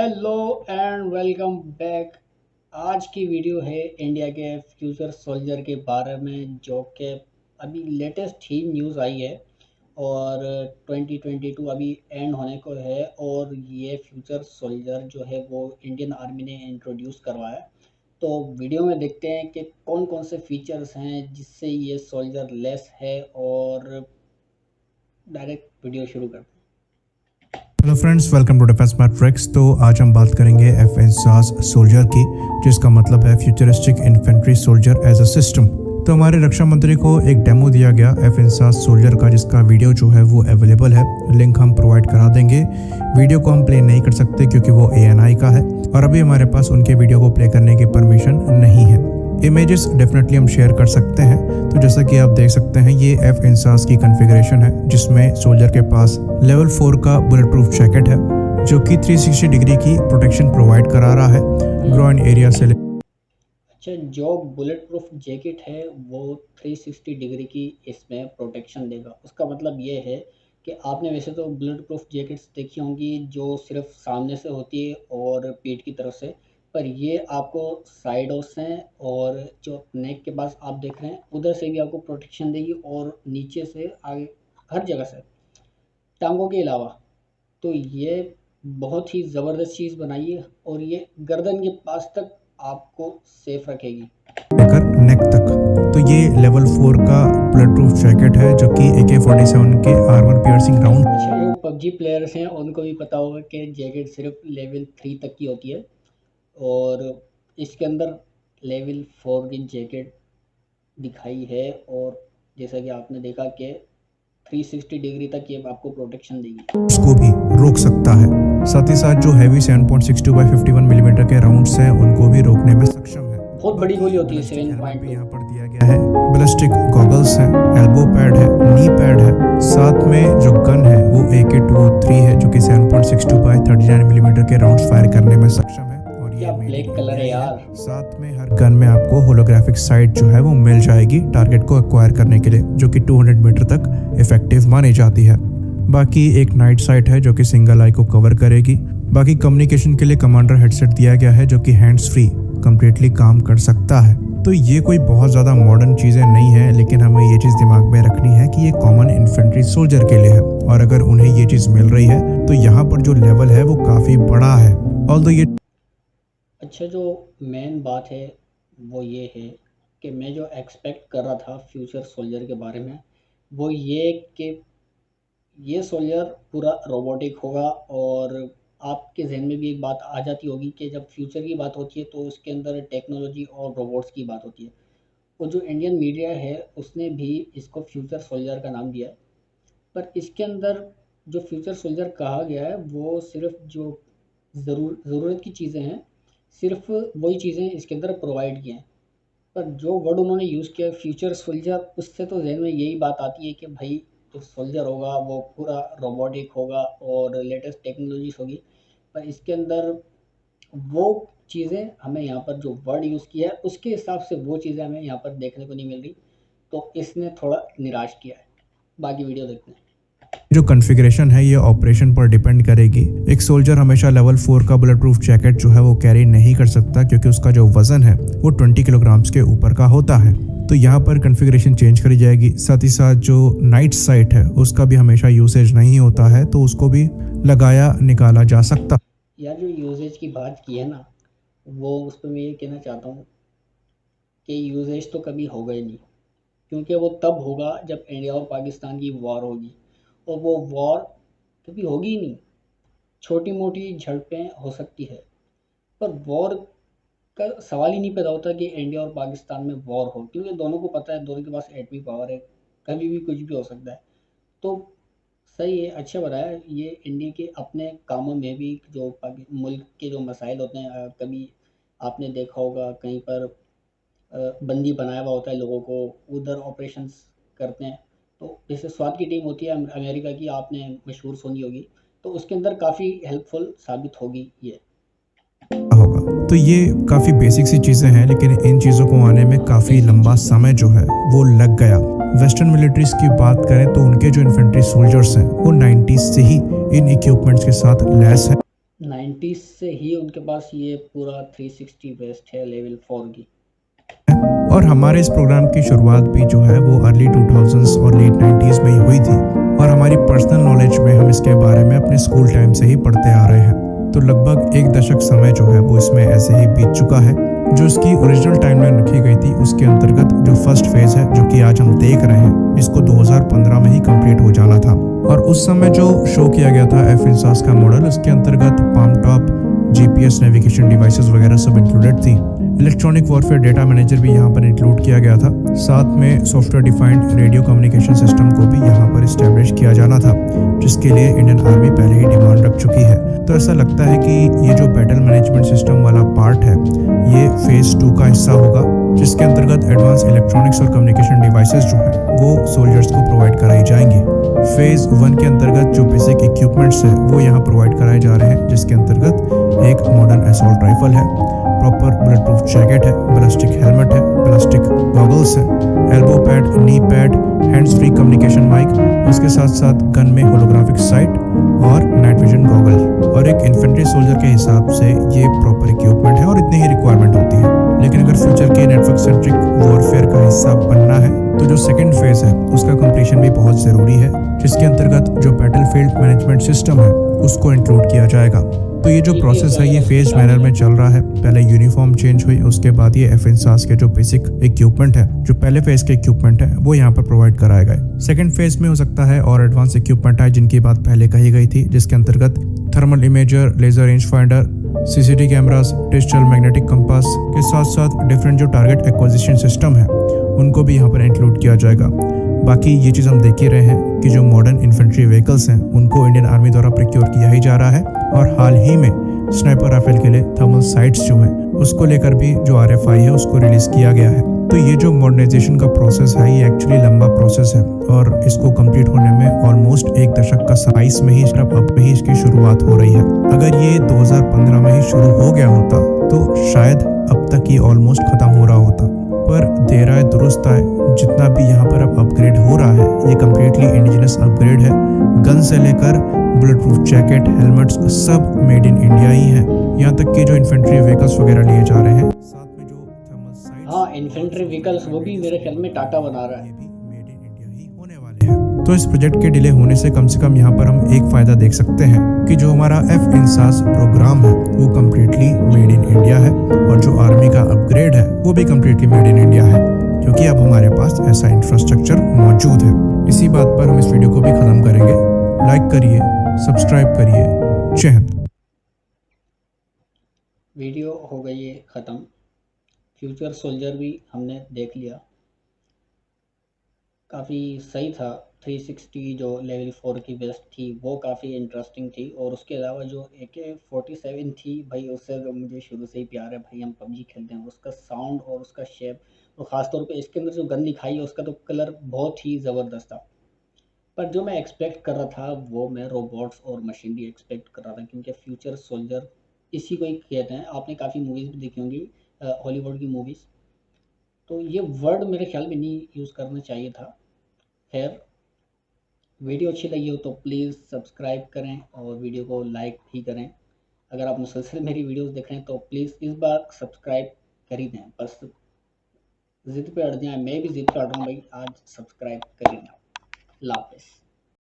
Hello and welcome back. आज की video है इंडिया के फ्यूचर सोल्जर के बारे में, जो कि अभी लेटेस्ट ही न्यूज़ आई है और 2022 अभी एंड होने को है। और ये फ्यूचर सोल्जर जो है वो इंडियन आर्मी ने इंट्रोड्यूस करवाया। तो वीडियो में देखते हैं कि कौन कौन से फीचर्स हैं जिससे ये सोल्जर लेस है, और डायरेक्ट वीडियो शुरू करते हैं। Hello friends, welcome to defence matrix. तो आज हम बात करेंगे एफएनसास सोल्जर की, जिसका मतलब है futuristic infantry soldier as a system. तो हमारे रक्षा मंत्री को एक डेमो दिया गया एफएनसास सोल्जर का, जिसका वीडियो जो है वो अवेलेबल है। लिंक हम प्रोवाइड करा देंगे। वीडियो को हम प्ले नहीं कर सकते क्योंकि वो ANI का है और अभी हमारे पास उनके वीडियो को प्ले करने की परमिशन नहीं है। इमेजेस डेफिनेटली हम शेयर कर सकते हैं। तो जैसा कि आप देख सकते हैं, ये एफएनसास की कॉन्फ़िगरेशन है, जिसमें सोल्जर के पास लेवल 4 का बुलेट प्रूफ जैकेट है, जो कि 360 डिग्री की प्रोटेक्शन प्रोवाइड करा रहा है ग्रोइन एरिया से। अच्छा, जो बुलेट प्रूफ जैकेट है वो 360 डिग्री की इसमें प्रोटेक्शन देगा। उसका मतलब ये है कि आपने वैसे तो बुलेट प्रूफ जैकेट्स देखी होंगी जो सिर्फ सामने से होती है और पीठ की तरफ से, पर ये आपको साइडों से और जो नेक के पास आप देख रहे हैं उधर से भी आपको प्रोटेक्शन देगी, और नीचे से आगे हर जगह से, टांगों के अलावा। तो ये बहुत ही ज़बरदस्त चीज़ बनाई है और ये गर्दन के पास तक आपको सेफ रखेगी, लेकर नेक तक। तो ये लेवल 4 का बुलेट प्रूफ जैकेट है, जो कि AK-47 के आर्मर पियर्सिंग राउंड। अच्छा, जो पबजी प्लेयर्स हैं उनको भी पता होगा कि जैकेट सिर्फ लेवल 3 तक की होती है, और इसके अंदर लेवल 4 की जैकेट दिखाई है। और जैसा कि आपने देखा कि 360 डिग्री तक ये आपको प्रोटेक्शन देगी, उसको भी रोक सकता है। साथ ही साथ जो हैवी 7.62 बाई 51 मिलीमीटर के राउंड्स हैं, उनको भी रोकने में सक्षम है। बहुत बड़ी गोली होती है 7.2। यहाँ पर दिया गया है बैलिस्टिक गॉगल्स हैं, एल्बो पैड है, नी पैड है। साथ में जो गन है वो AK-203 है, जो कि 7.62 बाई 39 मिलीमीटर के राउंड्स फायर करने में सक्षम है। और ये ब्लैक कलर है यार। साथ में हर गन में आपको होलोग्राफिक साइट जो है वो मिल जाएगी टारगेट को एक्वायर करने के लिए, जो कि 200 मीटर तक इफेक्टिव मानी जाती है। बाकी एक नाइट साइट है जो कि सिंगल आई को कवर करेगी। बाकी कम्युनिकेशन के लिए कमांडर हेडसेट दिया गया है, जो कि हैंड्स फ्री कंप्लीटली काम कर सकता है। तो ये कोई बहुत ज़्यादा मॉडर्न चीज़ें नहीं है, लेकिन हमें ये चीज़ दिमाग में रखनी है कि ये कॉमन इन्फेंट्री सोल्जर के लिए है, और अगर उन्हें ये चीज़ मिल रही है तो यहाँ पर जो लेवल है वो काफ़ी बड़ा है। ऑल्दो ये अच्छा, जो मेन बात है वो ये है कि मैं जो एक्सपेक्ट कर रहा था फ्यूचर सोल्जर के बारे में, वो ये कि ये सोल्जर पूरा रोबोटिक होगा। और आपके जहन में भी एक बात आ जाती होगी कि जब फ्यूचर की बात होती है तो उसके अंदर टेक्नोलॉजी और रोबोट्स की बात होती है। और जो इंडियन मीडिया है उसने भी इसको फ्यूचर सोल्जर का नाम दिया है, पर इसके अंदर जो फ्यूचर सोल्जर कहा गया है वो सिर्फ जो ज़रूरत की चीज़ें हैं, सिर्फ वही चीज़ें इसके अंदर प्रोवाइड की हैं। पर जो वर्ड उन्होंने यूज़ किया फ्यूचर सोल्जर, उससे तो जहन में यही बात आती है कि भाई जो सोल्जर होगा वो पूरा रोबोटिक होगा और लेटेस्ट टेक्नोलॉजीज होगी। पर इसके अंदर वो चीज़ें हमें यहाँ पर जो वर्ड यूज़ किया है उसके हिसाब से वो चीज़ें हमें यहाँ पर देखने को नहीं मिल रही, तो इसने थोड़ा निराश किया है। बाकी वीडियो देखते हैं। जो कॉन्फ़िगरेशन है ये ऑपरेशन पर डिपेंड करेगी। एक सोल्जर हमेशा लेवल 4 का बुलेट प्रूफ जैकेट जो है वो कैरी नहीं कर सकता, क्योंकि उसका जो वजन है वो 20 किलोग्राम्स के ऊपर का होता है। तो यहाँ पर कॉन्फ़िगरेशन चेंज करी जाएगी। साथ ही साथ जो नाइट साइट है उसका भी हमेशा यूसेज नहीं होता है, तो उसको भी लगाया निकाला जा सकता। यार, जो यूजेज की बात की है ना, वो उस पर मैं ये कहना चाहता हूँ कि यूजेज तो कभी होगा ही नहीं, क्योंकि वो तब होगा जब इंडिया और पाकिस्तान की वॉर होगी, और वो वॉर कभी होगी ही नहीं। छोटी मोटी झड़पें हो सकती है, पर वॉर का सवाल ही नहीं पैदा होता कि इंडिया और पाकिस्तान में वॉर हो, क्योंकि दोनों को पता है दोनों के पास एटमी पावर है, कभी भी कुछ भी हो सकता है। तो सही है, अच्छा बनाया। ये इंडिया के अपने कामों में भी जो मुल्क के जो मसाइल होते हैं, कभी आपने देखा होगा कहीं पर बंदी बनाया हुआ होता है लोगों को, उधर ऑपरेशंस करते हैं। तो जैसे स्वात की टीम होती है अमेरिका की, आपने मशहूर सुनी होगी, तो उसके अंदर काफ़ी हेल्पफुल साबित होगी ये। होगा। तो ये काफ़ी बेसिक सी चीज़ें हैं, लेकिन इन चीज़ों को आने में काफ़ी लंबा समय जो है वो लग गया। वेस्टर्न मिलिट्रीज की बात करें तो उनके जो इन्फेंट्री सोल्जर्स हैं वो 90s से ही इन इक्विपमेंट्स के साथ लैस हैं। 90s से ही उनके पास ये पूरा 360 वेस्ट है लेवल 4 की। और हमारे इस प्रोग्राम की शुरुआत भी जो है वो अर्ली 2000s और लेट 90s में ही हुई थी, और हमारी पर्सनल नॉलेज में हम इसके बारे में अपने स्कूल टाइम से ही पढ़ते आ रहे हैं। तो लगभग एक दशक समय जो है वो इसमें ऐसे ही बीत चुका है। जो इसकी ओरिजिनल टाइमलाइन रखी गई थी उसके अंतर्गत जो फर्स्ट फेज है जो कि आज हम देख रहे हैं, इसको 2015 में ही कंप्लीट हो जाना था। और उस समय जो शो किया गया था एफ-इंसास का मॉडल, उसके अंतर्गत palm top, GPS navigation devices वगैरह सब इंक्लूडेड थी। इलेक्ट्रॉनिक वॉरफेयर डेटा मैनेजर भी यहाँ पर इंक्लूड किया गया था। साथ में software defined radio communication system को भी यहाँ पर इस्टेब्लिश किया जाना था, जिसके लिए इंडियन आर्मी पहले ही डिमांड रख चुकी है। तो ऐसा लगता है कि ये जो बैटल मैनेजमेंट सिस्टम वाला पार्ट है ये फेज 2 का हिस्सा होगा, जिसके अंतर्गत एडवांस इलेक्ट्रॉनिक्स और कम्युनिकेशन डिवाइसेस जो है वो सोल्जर्स को प्रोवाइड कराई जाएंगी। फेज 1 के अंतर्गत जो बेसिक इक्विपमेंट्स है वो यहाँ प्रोवाइड कराए जा रहे हैं, जिसके अंतर्गत एक मॉडर्न असॉल्ट राइफल है, प्रॉपर बुलेट प्रूफ जैकेट है, बैलिस्टिक हेलमेट है, बैलिस्टिक गॉगल्स है, elbow pad, knee pad, hands free communication mic, उसके साथ साथ गन में होलोग्राफिक साइट और नाइट विजन गॉगल। और एक इन्फेंट्री सोल्जर के हिसाब से ये प्रॉपर इक्विपमेंट है और इतनी ही रिक्वायरमेंट होती है। लेकिन अगर फ्यूचर के नेटवर्क सेंट्रिक वॉरफेयर का हिस्सा बनना है तो जो सेकंड फेज है उसका कंप्लीशन भी बहुत ज़रूरी है, जिसके अंतर्गत जो बैटलफील्ड मैनेजमेंट सिस्टम है उसको इंक्लूड किया जाएगा। तो ये जो प्रोसेस है ये फेज मैनर में चल रहा है। पहले यूनिफॉर्म चेंज हुई, उसके बाद ये एफ-इंसास के जो बेसिक इक्विपमेंट है, जो पहले फेज के इक्विपमेंट है वो यहाँ पर प्रोवाइड कराए गए। सेकंड फेज में हो सकता है और एडवांस इक्विपमेंट है जिनकी बात पहले कही गई थी, जिसके अंतर्गत thermal imager, laser range finder, CCT cameras, digital magnetic compass के साथ साथ डिफरेंट जो टारगेट एक्विजिशन सिस्टम है उनको भी यहाँ पर इंक्लूड किया जाएगा। बाकी ये चीज़ हम देख ही रहे हैं कि जो मॉडर्न इन्फेंट्री व्हीकल्स हैं उनको इंडियन आर्मी द्वारा प्रोक्योर किया ही जा रहा है, और हाल ही में स्नाइपर राइफल के लिए थर्मल साइट्स जो हैं उसको लेकर भी जो आरएफआई है उसको रिलीज किया गया है। तो ये जो मॉडर्नाइजेशन का प्रोसेस है ये एक्चुअली लंबा प्रोसेस है, और इसको कंप्लीट होने में ऑलमोस्ट एक दशक का समय में ही सिर्फ अब में ही इसकी शुरुआत हो रही है। अगर ये 2015 में ही शुरू हो गया होता तो शायद अब तक ये ऑलमोस्ट खत्म हो रहा होता, पर देर आए दुरुस्त आए। जितना भी यहाँ पर अब अपग्रेड हो रहा है ये कम्प्लीटली इंडिजिनस अपग्रेड है। गन से लेकर बुलेट प्रूफ जैकेट, हेलमेट्स सब मेड इन इंडिया ही है। यहाँ तक कि जो इन्फेंट्री व्हीकल्स वगैरह लिए जा रहे हैं, साथ में जो थर्मल साइट्स, हाँ, इन्फेंट्री व्हीकल्स वो भी मेरे ख्याल में टाटा बना रहा ये है। भी मेड इन इंडिया ही होने वाले हैं। तो इस प्रोजेक्ट के डिले होने से कम यहाँ पर हम एक फायदा देख सकते हैं कि जो हमारा एफ-इंसास प्रोग्राम है वो कम्प्लीटली मेड इन इंडिया है, और जो आर्मी का अपग्रेड है वो भी कम्प्लीटली मेड इन इंडिया है, क्योंकि अब हमारे पास ऐसा इंफ्रास्ट्रक्चर मौजूद है। इसी बात पर हम इस वीडियो को भी खत्म करेंगे। लाइक करिए, सब्सक्राइब करिए। जय हिंद। वीडियो हो गई है ख़त्म। फ्यूचर सोल्जर भी हमने देख लिया, काफ़ी सही था। 360 जो लेवल 4 की वेस्ट थी वो काफ़ी इंटरेस्टिंग थी, और उसके अलावा जो AK-47 थी भाई, उससे तो मुझे शुरू से ही प्यार है भाई। हम पबजी खेलते हैं, उसका साउंड और उसका शेप, और ख़ासतौर पे इसके अंदर जो गन दिखाई है उसका तो कलर बहुत ही ज़बरदस्त था। पर जो मैं एक्सपेक्ट कर रहा था वो मैं रोबोट्स और मशीनरी एक्सपेक्ट कर रहा था, क्योंकि फ्यूचर सोल्जर इसी को ही कहते हैं। आपने काफ़ी मूवीज़ भी देखी होंगी, हॉलीवुड की मूवीज़, तो ये वर्ड मेरे ख्याल में नहीं यूज़ करना चाहिए था। खैर, वीडियो अच्छी लगी हो तो प्लीज़ सब्सक्राइब करें और वीडियो को लाइक भी करें। अगर आप मुसलसल मेरी वीडियोस देख रहे हैं तो प्लीज़ इस बार सब्सक्राइब कर ही दें। बस ज़िद पे अड़ जाए, मैं भी ज़िद पे अड़ रहा हूँ भाई, आज सब्सक्राइब कर ही दें। अल्लाह हाफ़िज़।